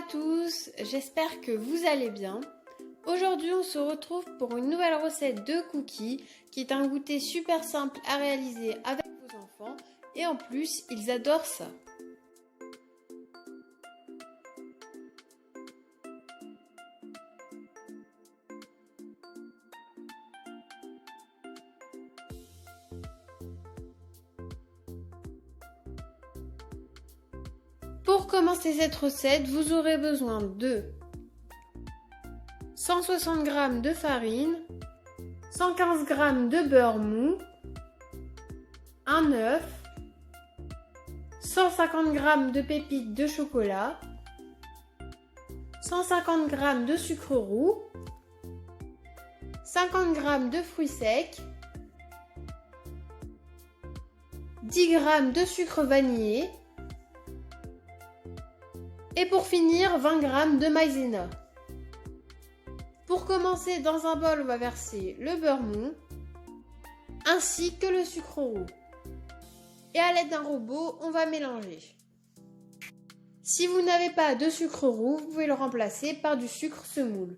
tous, j'espère que vous allez bien. Aujourd'hui on se retrouve pour une nouvelle recette de cookies qui est un goûter super simple à réaliser avec vos enfants et en plus ils adorent ça. Pour commencer cette recette, vous aurez besoin de 160 g de farine, 115 g de beurre mou, un œuf, 150 g de pépites de chocolat, 150 g de sucre roux, 50 g de fruits secs, 10 g de sucre vanillé, et pour finir, 20 g de maïzena. Pour commencer, dans un bol, on va verser le beurre mou, ainsi que le sucre roux. Et à l'aide d'un robot, on va mélanger. Si vous n'avez pas de sucre roux, vous pouvez le remplacer par du sucre semoule.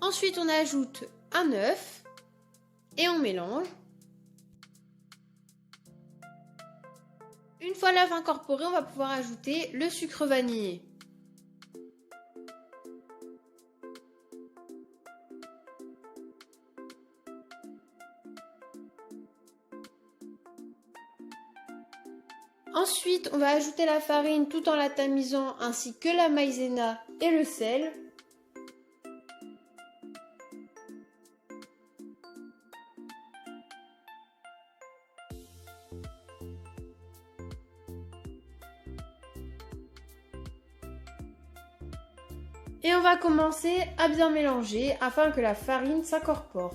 Ensuite, on ajoute un œuf et on mélange. Une fois l'œuf incorporé, on va pouvoir ajouter le sucre vanillé. Ensuite, on va ajouter la farine tout en la tamisant ainsi que la maïzena et le sel. Et on va commencer à bien mélanger afin que la farine s'incorpore.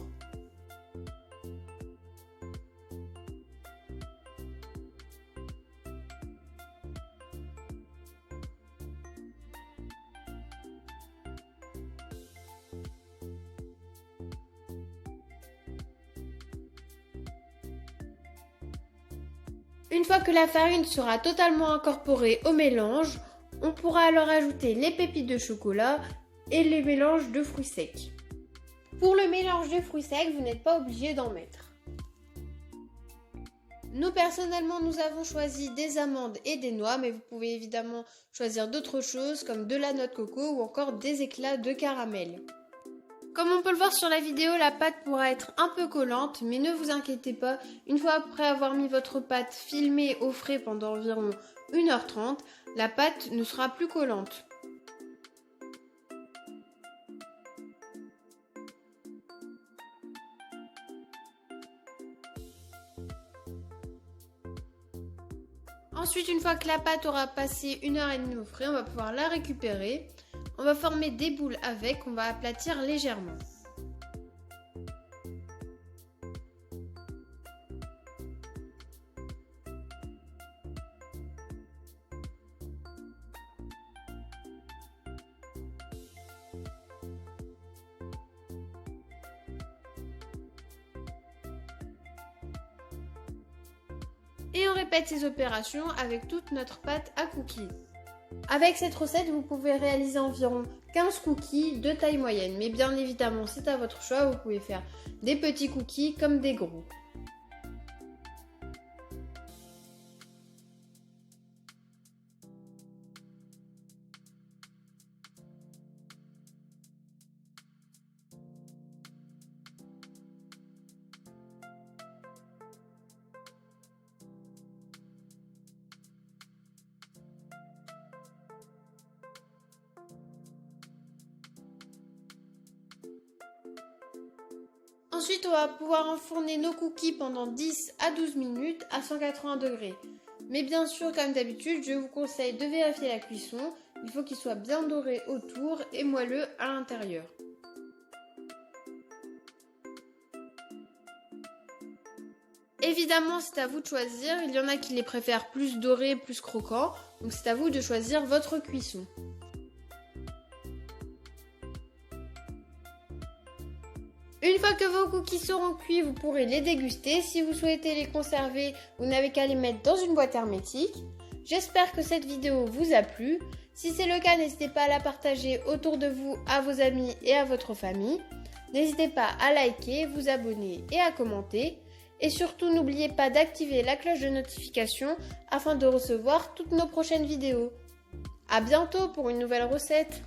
Une fois que la farine sera totalement incorporée au mélange, on pourra alors ajouter les pépites de chocolat et les mélanges de fruits secs. Pour le mélange de fruits secs, vous n'êtes pas obligé d'en mettre. Nous personnellement, nous avons choisi des amandes et des noix, mais vous pouvez évidemment choisir d'autres choses comme de la noix de coco ou encore des éclats de caramel. Comme on peut le voir sur la vidéo, la pâte pourra être un peu collante, mais ne vous inquiétez pas, une fois après avoir mis votre pâte filmée au frais pendant environ 1h30, la pâte ne sera plus collante. Ensuite, une fois que la pâte aura passé 1h30 au frais, on va pouvoir la récupérer. On va former des boules avec, on va aplatir légèrement. Et on répète ces opérations avec toute notre pâte à cookies. Avec cette recette, vous pouvez réaliser environ 15 cookies de taille moyenne. Mais bien évidemment, c'est à votre choix, vous pouvez faire des petits cookies comme des gros. Ensuite, on va pouvoir enfourner nos cookies pendant 10 à 12 minutes à 180 degrés. Mais bien sûr, comme d'habitude, je vous conseille de vérifier la cuisson. Il faut qu'il soit bien doré autour et moelleux à l'intérieur. Évidemment, c'est à vous de choisir. Il y en a qui les préfèrent plus dorés, plus croquants. Donc c'est à vous de choisir votre cuisson. Une fois que vos cookies seront cuits, vous pourrez les déguster. Si vous souhaitez les conserver, vous n'avez qu'à les mettre dans une boîte hermétique. J'espère que cette vidéo vous a plu. Si c'est le cas, n'hésitez pas à la partager autour de vous, à vos amis et à votre famille. N'hésitez pas à liker, vous abonner et à commenter. Et surtout, n'oubliez pas d'activer la cloche de notification afin de recevoir toutes nos prochaines vidéos. À bientôt pour une nouvelle recette.